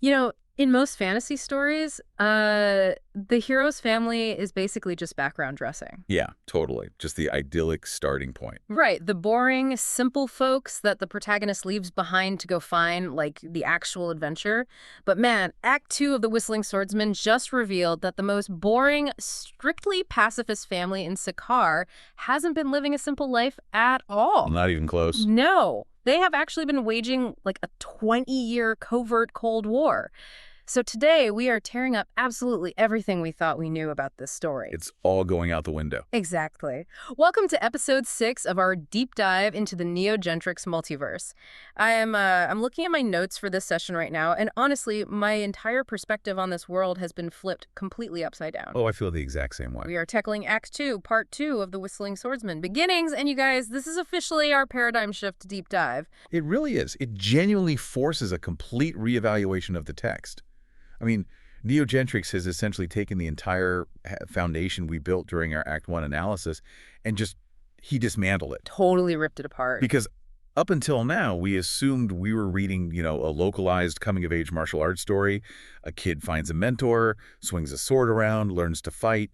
You know, in most fantasy stories, the hero's family is basically just background dressing. Yeah, totally. Just the idyllic starting point. Right, the boring, simple folks that the protagonist leaves behind to go find, like, the actual adventure. But man, Act 2 of The Whistling Swordsman just revealed that the most boring, strictly pacifist family in Sacar hasn't been living a simple life at all. Not even close. No, they have actually been waging, like, a 20-year covert Cold War. So today, we are tearing up absolutely everything we thought we knew about this story. It's all going out the window. Exactly. Welcome to episode 6 of our deep dive into the Gentrics multiverse. I'm looking at my notes for this session right now, and honestly, my entire perspective on this world has been flipped completely upside down. Oh, I feel the exact same way. We are tackling Act 2, Part 2 of The Whistling Swordsman Beginnings, and you guys, this is officially our paradigm shift deep dive. It really is. It genuinely forces a complete reevaluation of the text. I mean, Gentrics has essentially taken the entire foundation we built during our Act 1 analysis and he dismantled it. Totally ripped it apart. Because up until now, we assumed we were reading, a localized coming-of-age martial arts story. A kid finds a mentor, swings a sword around, learns to fight.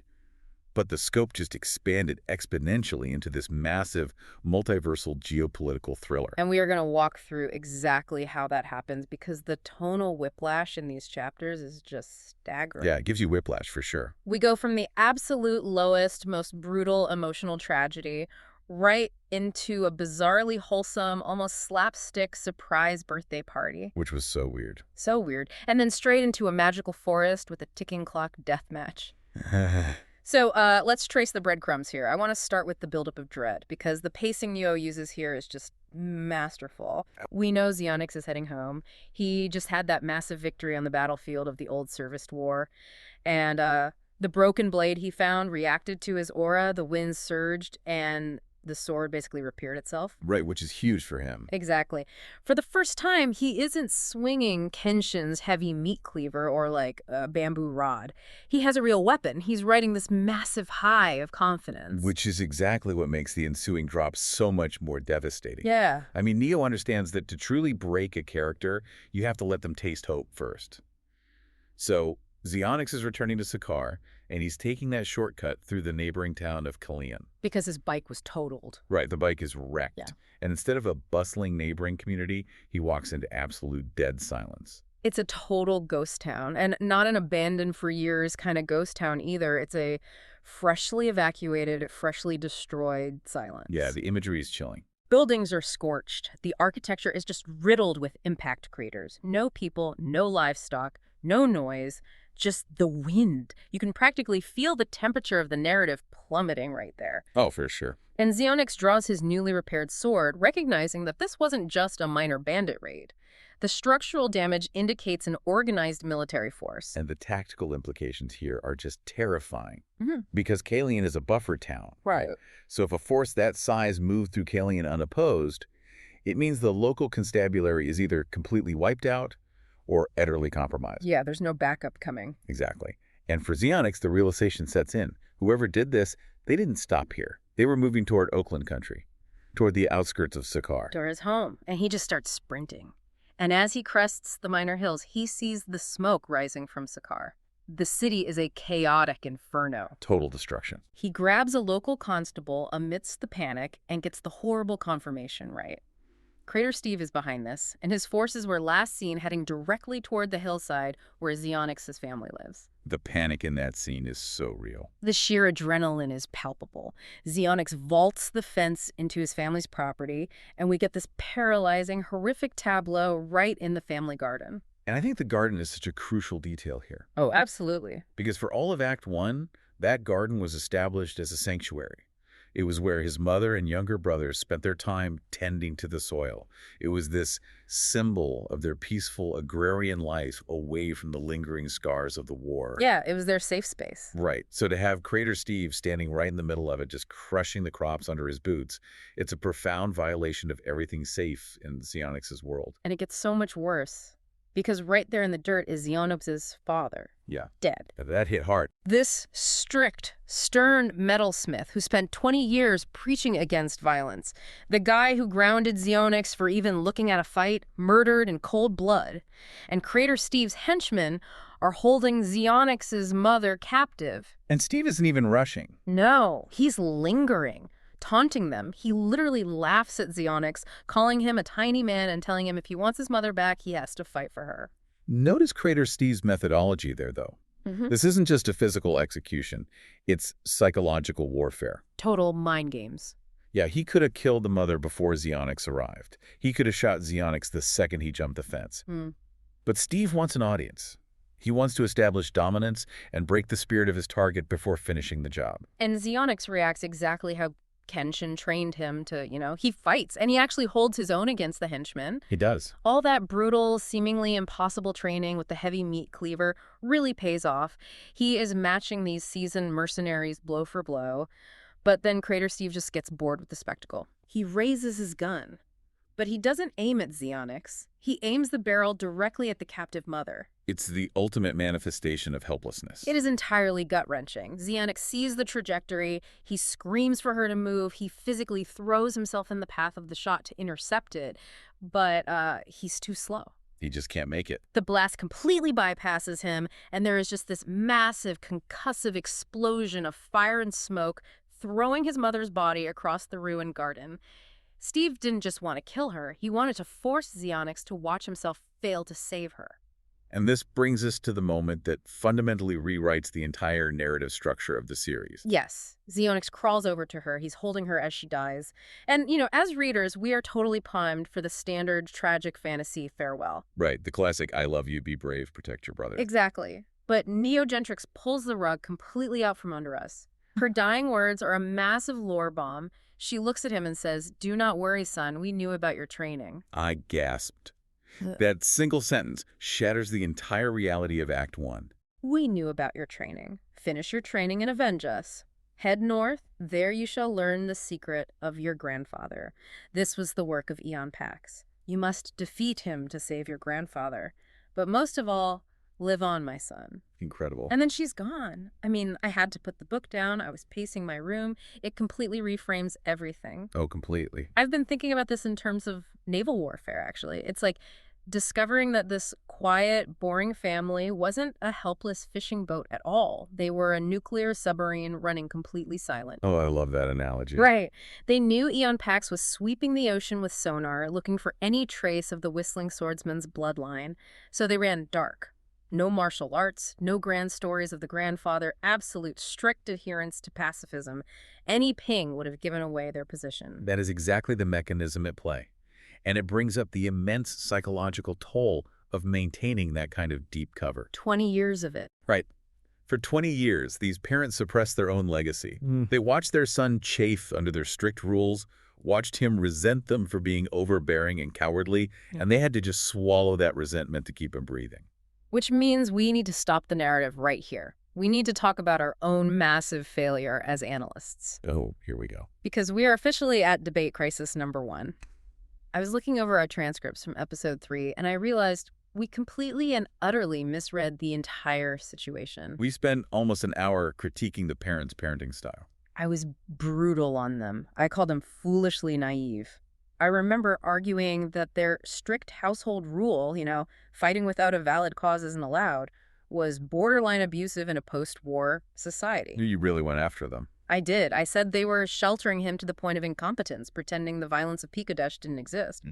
But the scope just expanded exponentially into this massive, multiversal geopolitical thriller. And we are going to walk through exactly how that happens because the tonal whiplash in these chapters is just staggering. Yeah, it gives you whiplash for sure. We go from the absolute lowest, most brutal emotional tragedy right into a bizarrely wholesome, almost slapstick surprise birthday party. Which was so weird. So weird. And then straight into a magical forest with a ticking clock death match. So let's trace the breadcrumbs here. I want to start with the buildup of dread, because the pacing Neo uses here is just masterful. We know Xionix is heading home. He just had that massive victory on the battlefield of the Old Serviced War. And the broken blade he found reacted to his aura, the winds surged, and the sword basically repaired itself. Right, which is huge for him. Exactly. For the first time, he isn't swinging Kenshin's heavy meat cleaver or like a bamboo rod. He has a real weapon. He's riding this massive high of confidence. Which is exactly what makes the ensuing drop so much more devastating. Yeah. I mean, Neo understands that to truly break a character, you have to let them taste hope first. So Xionix is returning to Sacar, and he's taking that shortcut through the neighboring town of Kalian. Because his bike was totaled. Right, the bike is wrecked. Yeah. And instead of a bustling neighboring community, he walks into absolute dead silence. It's a total ghost town, and not an abandoned for years kind of ghost town either. It's a freshly evacuated, freshly destroyed silence. Yeah, the imagery is chilling. Buildings are scorched. The architecture is just riddled with impact craters. No people, no livestock, no noise, just the wind. You can practically feel the temperature of the narrative plummeting right there. Oh, for sure. And Xionix draws his newly repaired sword, recognizing that this wasn't just a minor bandit raid. The structural damage indicates an organized military force. And the tactical implications here are just terrifying. Mm-hmm. Because Kalian is a buffer town. Right. So if a force that size moved through Kalian unopposed, it means the local constabulary is either completely wiped out or utterly compromised. Yeah, there's no backup coming. Exactly. And for Xionix, the realization sets in. Whoever did this, they didn't stop here. They were moving toward Oakland country, toward the outskirts of Sacar. Toward his home. And he just starts sprinting. And as he crests the minor hills, he sees the smoke rising from Sacar. The city is a chaotic inferno. Total destruction. He grabs a local constable amidst the panic and gets the horrible confirmation right. Crater Steve is behind this, and his forces were last seen heading directly toward the hillside where Xionix's family lives. The panic in that scene is so real. The sheer adrenaline is palpable. Xionix vaults the fence into his family's property, and we get this paralyzing, horrific tableau right in the family garden. And I think the garden is such a crucial detail here. Oh, absolutely. Because for all of Act 1, that garden was established as a sanctuary. It was where his mother and younger brothers spent their time tending to the soil. It was this symbol of their peaceful agrarian life away from the lingering scars of the war. Yeah, it was their safe space. Right. So to have Crater Steve standing right in the middle of it, just crushing the crops under his boots, it's a profound violation of everything safe in Xionix's world. And it gets so much worse. Because right there in the dirt is Xionix's father. Yeah. Dead. That hit hard. This strict, stern metalsmith who spent 20 years preaching against violence, the guy who grounded Xionix for even looking at a fight, murdered in cold blood, and Crater Steve's henchmen are holding Xionix's mother captive. And Steve isn't even rushing. No, he's lingering, taunting them. He literally laughs at Xionix, calling him a tiny man and telling him if he wants his mother back, he has to fight for her. Notice Crater Steve's methodology there, though. This isn't just a physical execution. It's psychological warfare. Total mind games. Yeah, he could have killed the mother before Xionix arrived. He could have shot Xionix the second he jumped the fence. But Steve wants an audience. He wants to establish dominance and break the spirit of his target before finishing the job. And Xionix reacts exactly how Kenshin trained him to, he fights, and he actually holds his own against the henchmen. He does. All that brutal, seemingly impossible training with the heavy meat cleaver really pays off. He is matching these seasoned mercenaries blow for blow. But then Crater Steve just gets bored with the spectacle. He raises his gun. But he doesn't aim at Xionix. He aims the barrel directly at the captive mother. It's the ultimate manifestation of helplessness. It is entirely gut-wrenching. Xionix sees the trajectory. He screams for her to move. He physically throws himself in the path of the shot to intercept it. But he's too slow. He just can't make it. The blast completely bypasses him, and there is just this massive, concussive explosion of fire and smoke throwing his mother's body across the ruined garden. Steve didn't just want to kill her. He wanted to force Xionix to watch himself fail to save her. And this brings us to the moment that fundamentally rewrites the entire narrative structure of the series. Yes. Xionix crawls over to her. He's holding her as she dies. And, as readers, we are totally primed for the standard tragic fantasy farewell. Right. The classic, I love you, be brave, protect your brother. Exactly. But Gentrics pulls the rug completely out from under us. Her dying words are a massive lore bomb. She looks at him and says, "Do not worry, son. We knew about your training." I gasped. That single sentence shatters the entire reality of Act 1. We knew about your training. Finish your training and avenge us. Head north. There you shall learn the secret of your grandfather. This was the work of Eon Pax. You must defeat him to save your grandfather. But most of all, live on, my son. Incredible. And then she's gone. I had to put the book down. I was pacing my room. It completely reframes everything. Oh, completely. I've been thinking about this in terms of naval warfare, actually. It's like discovering that this quiet, boring family wasn't a helpless fishing boat at all. They were a nuclear submarine running completely silent. Oh, I love that analogy. Right. They knew Eon Pax was sweeping the ocean with sonar, looking for any trace of the Whistling Swordsman's bloodline. So they ran dark. No martial arts, no grand stories of the grandfather, absolute strict adherence to pacifism. Any ping would have given away their position. That is exactly the mechanism at play. And it brings up the immense psychological toll of maintaining that kind of deep cover. 20 years of it. Right. For 20 years, these parents suppressed their own legacy. They watched their son chafe under their strict rules, watched him resent them for being overbearing and cowardly, and they had to just swallow that resentment to keep him breathing. Which means we need to stop the narrative right here. We need to talk about our own massive failure as analysts. Oh, here we go. Because we are officially at debate crisis number 1. I was looking over our transcripts from episode 3, and I realized we completely and utterly misread the entire situation. We spent almost an hour critiquing the parents' parenting style. I was brutal on them. I called them foolishly naive. I remember arguing that their strict household rule, fighting without a valid cause isn't allowed, was borderline abusive in a post-war society. You really went after them. I did. I said they were sheltering him to the point of incompetence, pretending the violence of Pikadesh didn't exist.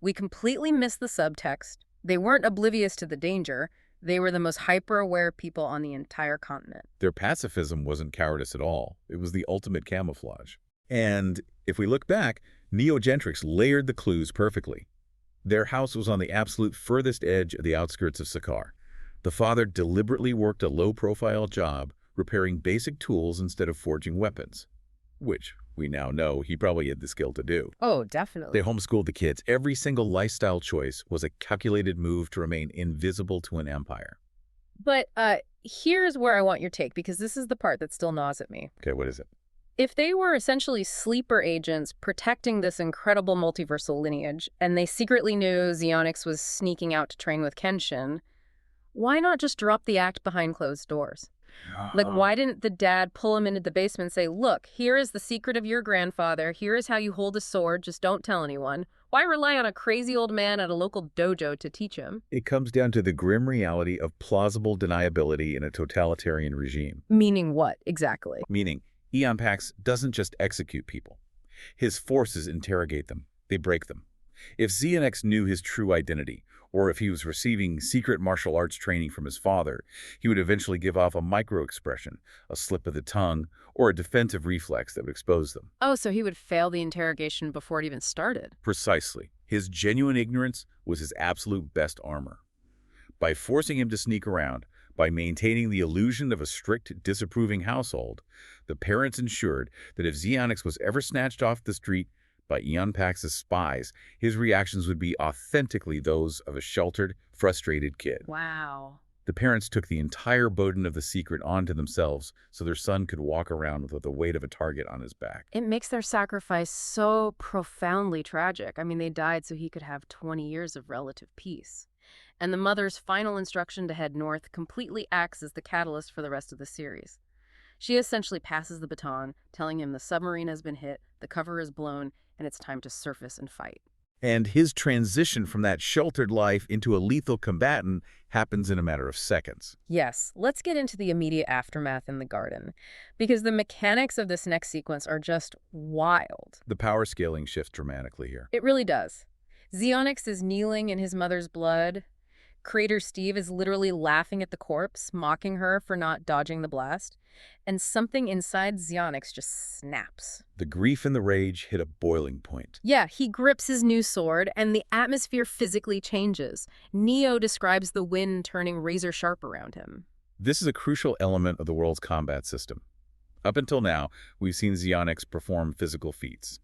We completely missed the subtext. They weren't oblivious to the danger. They were the most hyper-aware people on the entire continent. Their pacifism wasn't cowardice at all. It was the ultimate camouflage. And if we look back, Gentrics layered the clues perfectly. Their house was on the absolute furthest edge of the outskirts of Sacar. The father deliberately worked a low-profile job repairing basic tools instead of forging weapons, which we now know he probably had the skill to do. Oh, definitely. They homeschooled the kids. Every single lifestyle choice was a calculated move to remain invisible to an empire. But here's where I want your take, because this is the part that still gnaws at me. Okay, what is it? If they were essentially sleeper agents protecting this incredible multiversal lineage, and they secretly knew Xionix was sneaking out to train with Kenshin, Why not just drop the act behind closed doors? Like, why didn't the dad pull him into the basement and say, look, here is the secret of your grandfather. Here is how you hold a sword. Just don't tell anyone. Why rely on a crazy old man at a local dojo to teach him? It comes down to the grim reality of plausible deniability in a totalitarian regime. Meaning what, exactly? Meaning, Eon Pax doesn't just execute people. His forces interrogate them. They break them. If Xenix knew his true identity, or if he was receiving secret martial arts training from his father, he would eventually give off a micro-expression, a slip of the tongue, or a defensive reflex that would expose them. Oh, so he would fail the interrogation before it even started. Precisely. His genuine ignorance was his absolute best armor. By forcing him to sneak around, by maintaining the illusion of a strict, disapproving household, the parents ensured that if Xenix was ever snatched off the street by Eon Pax's spies, his reactions would be authentically those of a sheltered, frustrated kid. Wow. The parents took the entire burden of the secret onto themselves so their son could walk around with the weight of a target on his back. It makes their sacrifice so profoundly tragic. I mean, they died so he could have 20 years of relative peace. And the mother's final instruction to head north completely acts as the catalyst for the rest of the series. She essentially passes the baton, telling him the submarine has been hit, the cover is blown, and it's time to surface and fight. And his transition from that sheltered life into a lethal combatant happens in a matter of seconds. Yes, let's get into the immediate aftermath in the garden, because the mechanics of this next sequence are just wild. The power scaling shifts dramatically here. It really does. Xenix is kneeling in his mother's blood. Crater Steve is literally laughing at the corpse, mocking her for not dodging the blast. And something inside Xenix just snaps. The grief and the rage hit a boiling point. Yeah, he grips his new sword, and the atmosphere physically changes. Neo describes the wind turning razor-sharp around him. This is a crucial element of the world's combat system. Up until now, we've seen Xenix perform physical feats.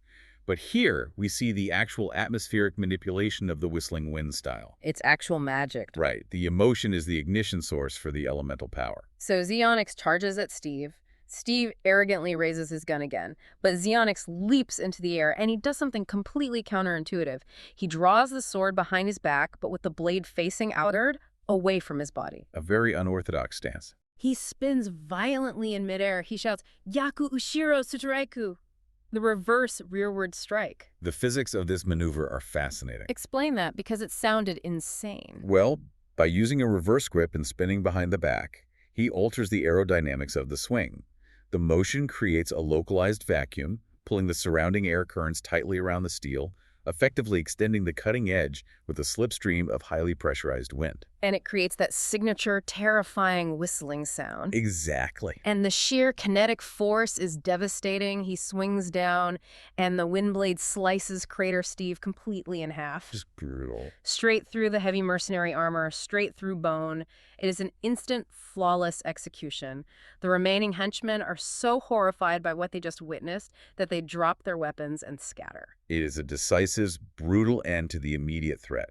But here, we see the actual atmospheric manipulation of the Whistling Wind style. It's actual magic. Right. The emotion is the ignition source for the elemental power. So Xenix charges at Steve. Steve arrogantly raises his gun again, but Xenix leaps into the air, and he does something completely counterintuitive. He draws the sword behind his back, but with the blade facing outward, away from his body. A very unorthodox stance. He spins violently in midair. He shouts, "Yaku Ushiro Sutaraiku!" The reverse rearward strike. The physics of this maneuver are fascinating. Explain that, because it sounded insane. Well, by using a reverse grip and spinning behind the back, he alters the aerodynamics of the swing. The motion creates a localized vacuum, pulling the surrounding air currents tightly around the steel, effectively extending the cutting edge with a slipstream of highly pressurized wind. And it creates that signature, terrifying whistling sound. Exactly. And the sheer kinetic force is devastating. He swings down, and the wind blade slices Crater Steve completely in half. Just brutal. Straight through the heavy mercenary armor, straight through bone. It is an instant, flawless execution. The remaining henchmen are so horrified by what they just witnessed that they drop their weapons and scatter. It is a decisive, brutal end to the immediate threat.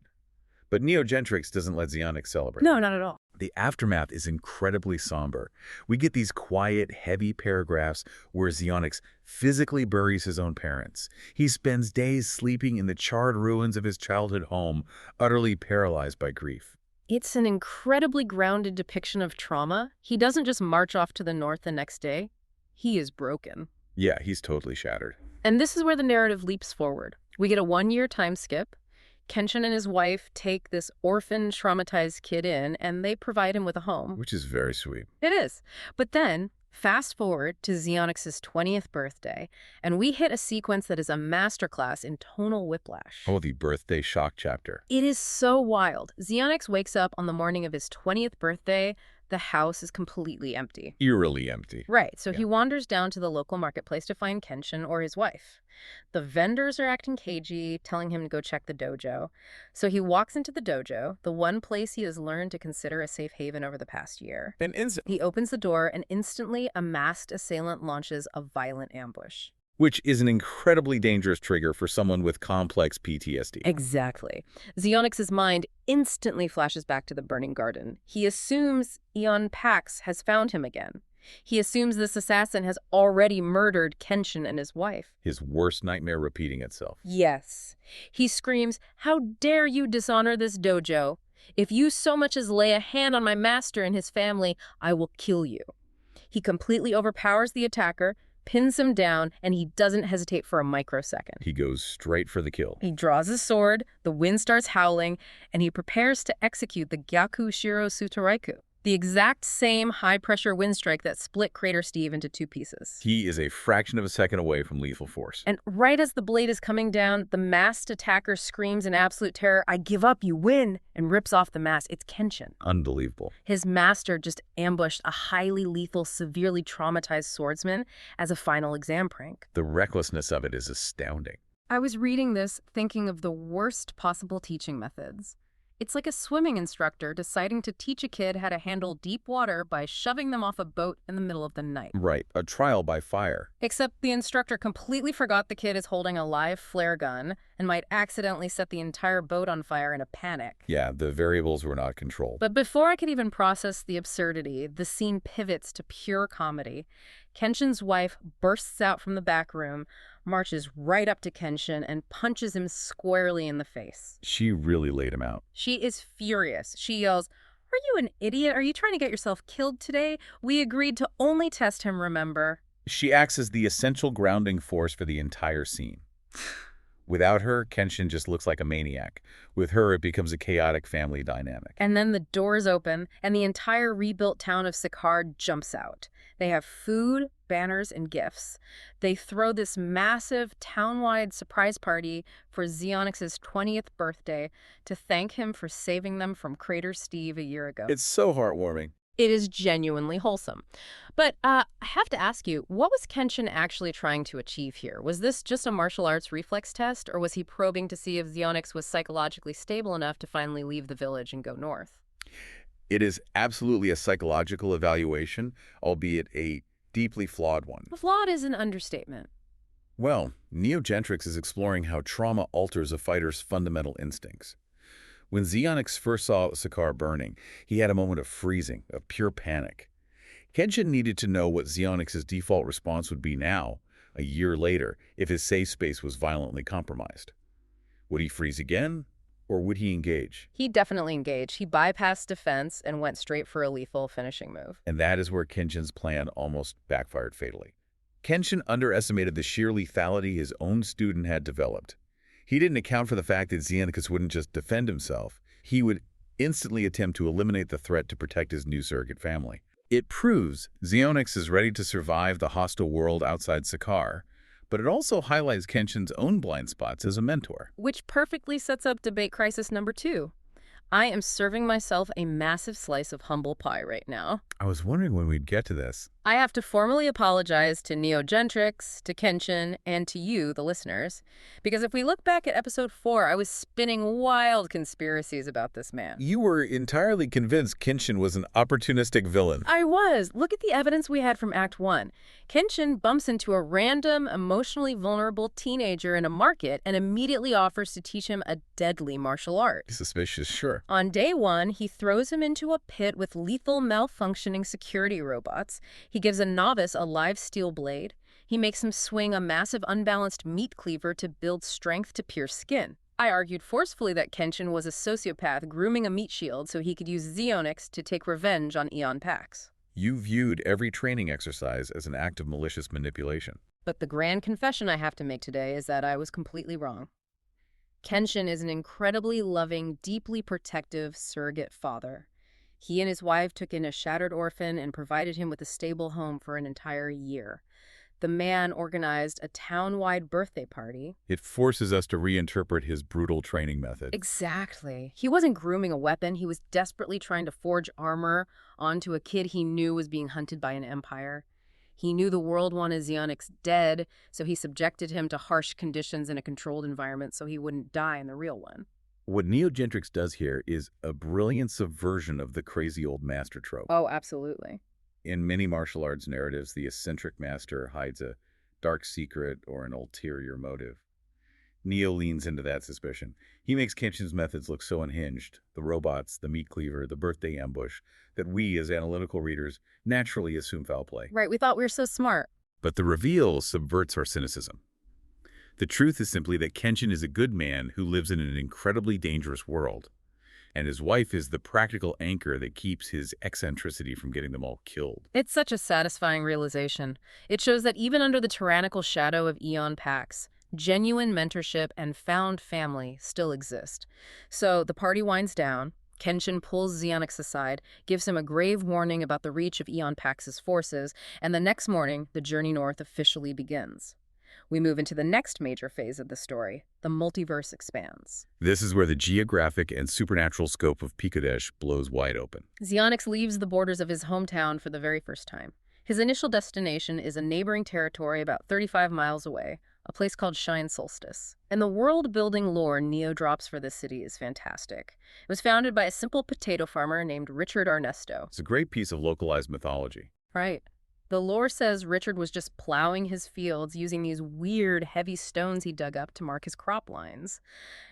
But Gentrics doesn't let Xenix celebrate. No, not at all. The aftermath is incredibly somber. We get these quiet, heavy paragraphs where Xenix physically buries his own parents. He spends days sleeping in the charred ruins of his childhood home, utterly paralyzed by grief. It's an incredibly grounded depiction of trauma. He doesn't just march off to the north the next day. He is broken. Yeah, he's totally shattered. And this is where the narrative leaps forward. We get a one-year time skip. Kenshin and his wife take this orphan, traumatized kid in, and they provide him with a home. Which is very sweet. It is. But then, fast forward to Xenix's 20th birthday, and we hit a sequence that is a masterclass in tonal whiplash. Oh, the birthday shock chapter. It is so wild. Xenix wakes up on the morning of his 20th birthday. The house is completely empty. Eerily empty. Right, so he wanders down to the local marketplace to find Kenshin or his wife. The vendors are acting cagey, telling him to go check the dojo. So he walks into the dojo, the one place he has learned to consider a safe haven over the past year. He opens the door, and instantly a masked assailant launches a violent ambush. Which is an incredibly dangerous trigger for someone with complex PTSD. Exactly. Xenix's mind instantly flashes back to the burning garden. He assumes Eon Pax has found him again. He assumes this assassin has already murdered Kenshin and his wife. His worst nightmare repeating itself. Yes. He screams, "How dare you dishonor this dojo?" If you so much as lay a hand on my master and his family, I will kill you. He completely overpowers the attacker, pins him down, and he doesn't hesitate for a microsecond. He goes straight for the kill. He draws his sword, the wind starts howling, and he prepares to execute the Gyaku Shiro Sutoraiku, the exact same high-pressure wind strike that split Crater Steve into two pieces. He is a fraction of a second away from lethal force. And right as the blade is coming down, the masked attacker screams in absolute terror, "I give up, you win," and rips off the mask. It's Kenshin. Unbelievable. His master just ambushed a highly lethal, severely traumatized swordsman as a final exam prank. The recklessness of it is astounding. I was reading this thinking of the worst possible teaching methods. It's like a swimming instructor deciding to teach a kid how to handle deep water by shoving them off a boat in the middle of the night. Right, a trial by fire. Except the instructor completely forgot the kid is holding a live flare gun and might accidentally set the entire boat on fire in a panic. Yeah, the variables were not controlled. But before I could even process the absurdity, the scene pivots to pure comedy. Kenshin's wife bursts out from the back room, marches right up to Kenshin, and punches him squarely in the face. She really laid him out. She is furious. She yells, "Are you an idiot? Are you trying to get yourself killed today? We agreed to only test him, remember?" She acts as the essential grounding force for the entire scene. Without her, Kenshin just looks like a maniac. With her, it becomes a chaotic family dynamic. And then the doors open, and the entire rebuilt town of Sacar jumps out. They have food, banners, and gifts. They throw this massive town-wide surprise party for Xeonix's 20th birthday to thank him for saving them from Crater Steve a year ago. It's so heartwarming. It is genuinely wholesome. But I have to ask you, what was Kenshin actually trying to achieve here? Was this just a martial arts reflex test, or was he probing to see if Xeonix was psychologically stable enough to finally leave the village and go north? It is absolutely a psychological evaluation, albeit a deeply flawed one. Flawed is an understatement. Well, Gentrics is exploring how trauma alters a fighter's fundamental instincts. When Xeonix first saw Sacar burning, he had a moment of freezing, of pure panic. Kenshin needed to know what Xeonix's default response would be now, a year later, if his safe space was violently compromised. Would he freeze again, or would he engage? He definitely engaged. He bypassed defense and went straight for a lethal finishing move. And that is where Kenshin's plan almost backfired fatally. Kenshin underestimated the sheer lethality his own student had developed. He didn't account for the fact that Xeonix wouldn't just defend himself. He would instantly attempt to eliminate the threat to protect his new surrogate family. It proves Xeonix is ready to survive the hostile world outside Sacar, but it also highlights Kenshin's own blind spots as a mentor. Which perfectly sets up debate crisis number 2. I am serving myself a massive slice of humble pie right now. I was wondering when we'd get to this. I have to formally apologize to Gentrics, to Kenshin, and to you, the listeners, because if we look back at episode 4, I was spinning wild conspiracies about this man. You were entirely convinced Kenshin was an opportunistic villain. I was. Look at the evidence we had from Act 1. Kenshin bumps into a random, emotionally vulnerable teenager in a market and immediately offers to teach him a deadly martial art. Suspicious, sure. On day 1, he throws him into a pit with lethal, malfunctioning security robots. He gives a novice a live steel blade. He makes him swing a massive unbalanced meat cleaver to build strength to pierce skin. I argued forcefully that Kenshin was a sociopath grooming a meat shield so he could use Xeonix to take revenge on Eon Pax. You viewed every training exercise as an act of malicious manipulation. But the grand confession I have to make today is that I was completely wrong. Kenshin is an incredibly loving, deeply protective surrogate father. He and his wife took in a shattered orphan and provided him with a stable home for an entire year. The man organized a town-wide birthday party. It forces us to reinterpret his brutal training method. Exactly. He wasn't grooming a weapon. He was desperately trying to forge armor onto a kid he knew was being hunted by an empire. He knew the world wanted Xeonix dead, so he subjected him to harsh conditions in a controlled environment so he wouldn't die in the real one. What Gentrics does here is a brilliant subversion of the crazy old master trope. Oh, absolutely. In many martial arts narratives, the eccentric master hides a dark secret or an ulterior motive. Neo leans into that suspicion. He makes Kenshin's methods look so unhinged, the robots, the meat cleaver, the birthday ambush, that we, as analytical readers, naturally assume foul play. Right, we thought we were so smart. But the reveal subverts our cynicism. The truth is simply that Kenshin is a good man who lives in an incredibly dangerous world. And his wife is the practical anchor that keeps his eccentricity from getting them all killed. It's such a satisfying realization. It shows that even under the tyrannical shadow of Eon Pax, genuine mentorship and found family still exist. So the party winds down. Kenshin pulls Xionix aside, gives him a grave warning about the reach of Eon Pax's forces, and the next morning, the journey north officially begins. We move into the next major phase of the story. The multiverse expands. This is where the geographic and supernatural scope of Pikadesh blows wide open. Xionix leaves the borders of his hometown for the very first time. His initial destination is a neighboring territory about 35 miles away, a place called Shine Solstice. And the world-building lore Neo drops for this city is fantastic. It was founded by a simple potato farmer named Richard Ernesto. It's a great piece of localized mythology. Right. The lore says Richard was just plowing his fields using these weird, heavy stones he dug up to mark his crop lines.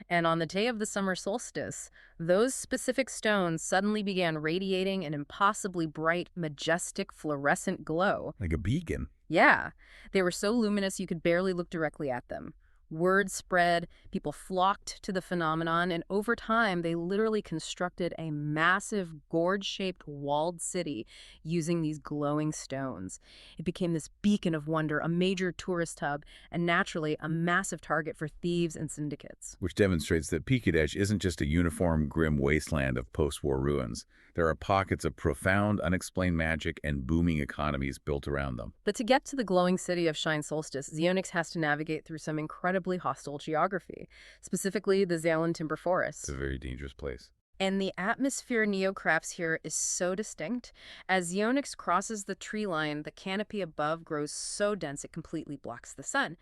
And on the day of the summer solstice, those specific stones suddenly began radiating an impossibly bright, majestic, fluorescent glow. Like a beacon. Yeah, they were so luminous you could barely look directly at them. Word spread, people flocked to the phenomenon, and over time they literally constructed a massive gorge-shaped walled city using these glowing stones. It became this beacon of wonder, a major tourist hub, and naturally a massive target for thieves and syndicates. Which demonstrates that Pikadesh isn't just a uniform, grim wasteland of post-war ruins. There are pockets of profound, unexplained magic and booming economies built around them. But to get to the glowing city of Shine Solstice, Xionix has to navigate through some incredibly hostile geography, specifically the Zalan Timber Forest. It's a very dangerous place. And the atmosphere Neo crafts here is so distinct. As Xionix crosses the tree line, the canopy above grows so dense it completely blocks the sun.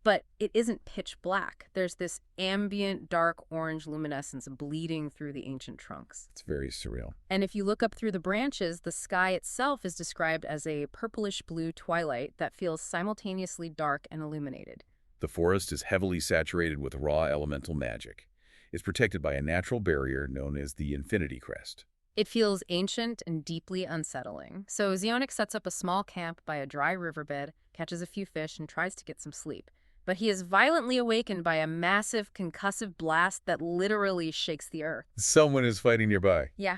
But it isn't pitch black. There's this ambient, dark orange luminescence bleeding through the ancient trunks. It's very surreal. And if you look up through the branches, the sky itself is described as a purplish-blue twilight that feels simultaneously dark and illuminated. The forest is heavily saturated with raw elemental magic. It's protected by a natural barrier known as the Infinity Crest. It feels ancient and deeply unsettling. So Xionix sets up a small camp by a dry riverbed, catches a few fish, and tries to get some sleep. But he is violently awakened by a massive concussive blast that literally shakes the earth. Someone is fighting nearby. Yeah.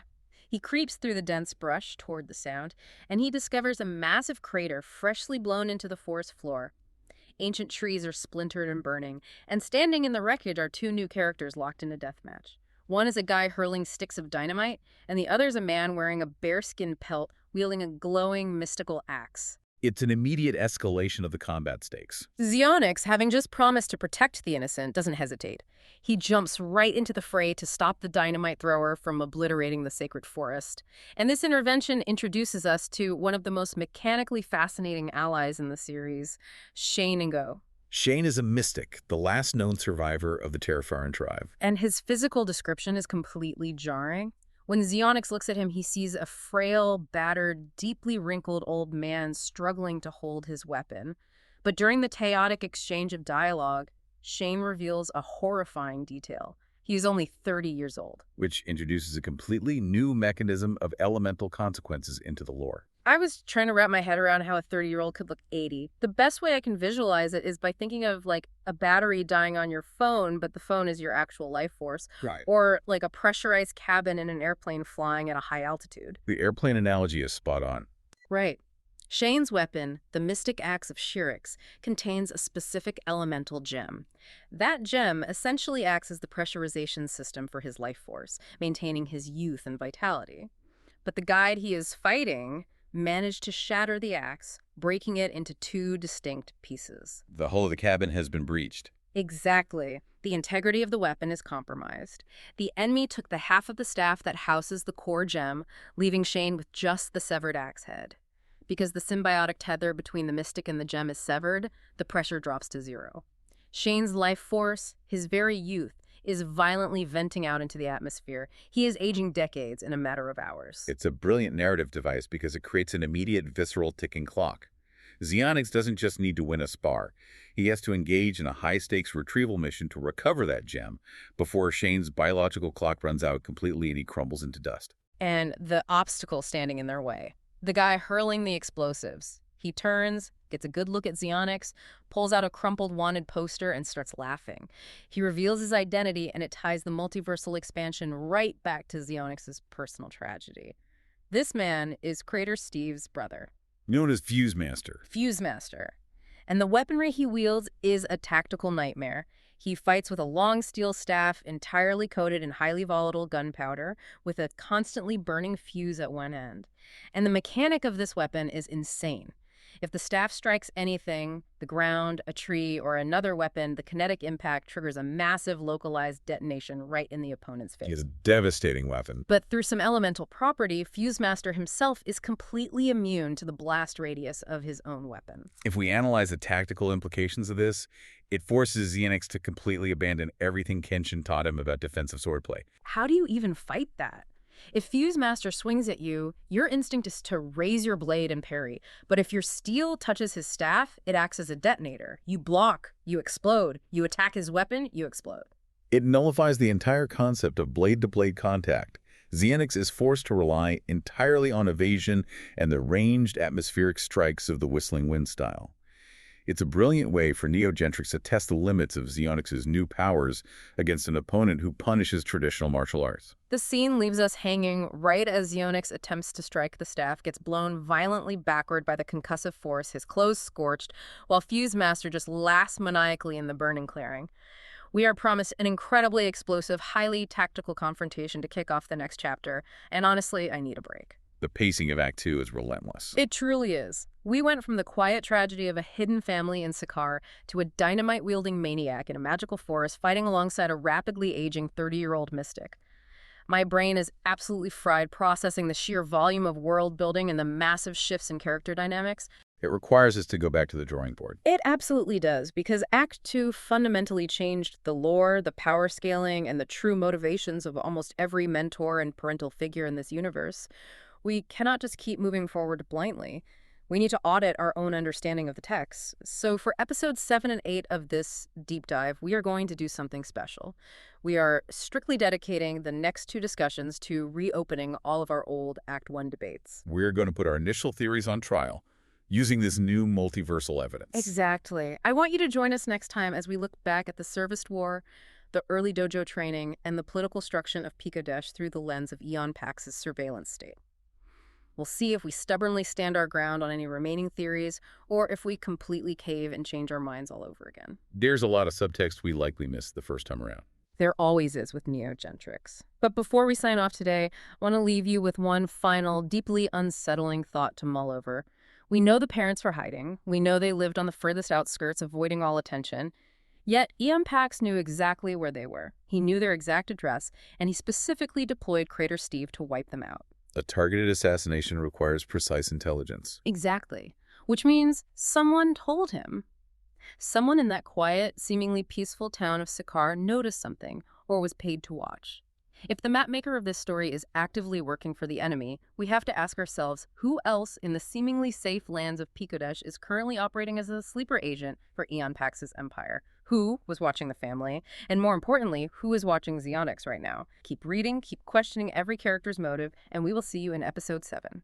He creeps through the dense brush toward the sound, and he discovers a massive crater freshly blown into the forest floor. Ancient trees are splintered and burning, and standing in the wreckage are two new characters locked in a deathmatch. One is a guy hurling sticks of dynamite, and the other is a man wearing a bearskin pelt wielding a glowing mystical axe. It's an immediate escalation of the combat stakes. Xionix, having just promised to protect the innocent, doesn't hesitate. He jumps right into the fray to stop the dynamite thrower from obliterating the sacred forest. And this intervention introduces us to one of the most mechanically fascinating allies in the series, Shane and Go. Shane is a mystic, the last known survivor of the Terrafaran tribe. And his physical description is completely jarring. When Xionix looks at him, he sees a frail, battered, deeply wrinkled old man struggling to hold his weapon. But during the chaotic exchange of dialogue, Shane reveals a horrifying detail. He is only 30 years old. Which introduces a completely new mechanism of elemental consequences into the lore. I was trying to wrap my head around how a 30-year-old could look 80. The best way I can visualize it is by thinking of like a battery dying on your phone, but the phone is your actual life force. Right. Or like a pressurized cabin in an airplane flying at a high altitude. The airplane analogy is spot on. Right. Shane's weapon, the Mystic Axe of Shirix, contains a specific elemental gem. That gem essentially acts as the pressurization system for his life force, maintaining his youth and vitality. But the guide he is fighting managed to shatter the axe, breaking it into two distinct pieces. The hull of the cabin has been breached. Exactly. The integrity of the weapon is compromised. The enemy took the half of the staff that houses the core gem, leaving Shane with just the severed axe head. Because the symbiotic tether between the mystic and the gem is severed, the pressure drops to zero. Shane's life force, his very youth, is violently venting out into the atmosphere. He is aging decades in a matter of hours. It's a brilliant narrative device because it creates an immediate visceral ticking clock. Xionix doesn't just need to win a spar. He has to engage in a high-stakes retrieval mission to recover that gem before Shane's biological clock runs out completely and he crumbles into dust. And the obstacle standing in their way. The guy hurling the explosives. He turns, gets a good look at Xionix, pulls out a crumpled wanted poster, and starts laughing. He reveals his identity, and it ties the multiversal expansion right back to Xionix's personal tragedy. This man is Crater Steve's brother. Known as Fuse Master. Fuse Master. And the weaponry he wields is a tactical nightmare. He fights with a long steel staff entirely coated in highly volatile gunpowder with a constantly burning fuse at one end. And the mechanic of this weapon is insane. If the staff strikes anything, the ground, a tree, or another weapon, the kinetic impact triggers a massive localized detonation right in the opponent's face. He has a devastating weapon. But through some elemental property, Fuse Master himself is completely immune to the blast radius of his own weapon. If we analyze the tactical implications of this, it forces Xionix to completely abandon everything Kenshin taught him about defensive swordplay. How do you even fight that? If Fuse Master swings at you, your instinct is to raise your blade and parry. But if your steel touches his staff, it acts as a detonator. You block, you explode. You attack his weapon, you explode. It nullifies the entire concept of blade-to-blade contact. Xionix is forced to rely entirely on evasion and the ranged atmospheric strikes of the Whistling Wind style. It's a brilliant way for Gentrics to test the limits of Xionix's new powers against an opponent who punishes traditional martial arts. The scene leaves us hanging right as Xionix attempts to strike the staff, gets blown violently backward by the concussive force, his clothes scorched, while Fuse Master just laughs maniacally in the burning clearing. We are promised an incredibly explosive, highly tactical confrontation to kick off the next chapter, and honestly, I need a break. The pacing of Act 2 is relentless. It truly is. We went from the quiet tragedy of a hidden family in Sacar to a dynamite-wielding maniac in a magical forest fighting alongside a rapidly aging 30-year-old mystic. My brain is absolutely fried processing the sheer volume of world building and the massive shifts in character dynamics. It requires us to go back to the drawing board. It absolutely does, because Act 2 fundamentally changed the lore, the power scaling, and the true motivations of almost every mentor and parental figure in this universe. We cannot just keep moving forward blindly. We need to audit our own understanding of the text. So for episodes 7 and 8 of this deep dive, we are going to do something special. We are strictly dedicating the next two discussions to reopening all of our old Act 1 debates. We're going to put our initial theories on trial using this new multiversal evidence. Exactly. I want you to join us next time as we look back at the Service War, the early dojo training, and the political structure of Pikadesh through the lens of Aeon Pax's surveillance state. We'll see if we stubbornly stand our ground on any remaining theories, or if we completely cave and change our minds all over again. There's a lot of subtext we likely missed the first time around. There always is with Gentrics. But before we sign off today, I want to leave you with one final, deeply unsettling thought to mull over. We know the parents were hiding. We know they lived on the furthest outskirts, avoiding all attention. Yet Aeon Pax knew exactly where they were. He knew their exact address, and he specifically deployed Crater Steve to wipe them out. A targeted assassination requires precise intelligence. Exactly. Which means someone told him. Someone in that quiet, seemingly peaceful town of Sacar noticed something, or was paid to watch. If the mapmaker of this story is actively working for the enemy, we have to ask ourselves who else in the seemingly safe lands of Pikadesh is currently operating as a sleeper agent for Aeon Pax's empire? Who was watching the family? And more importantly, who is watching Xionix right now? Keep reading, keep questioning every character's motive, and we will see you in episode 7.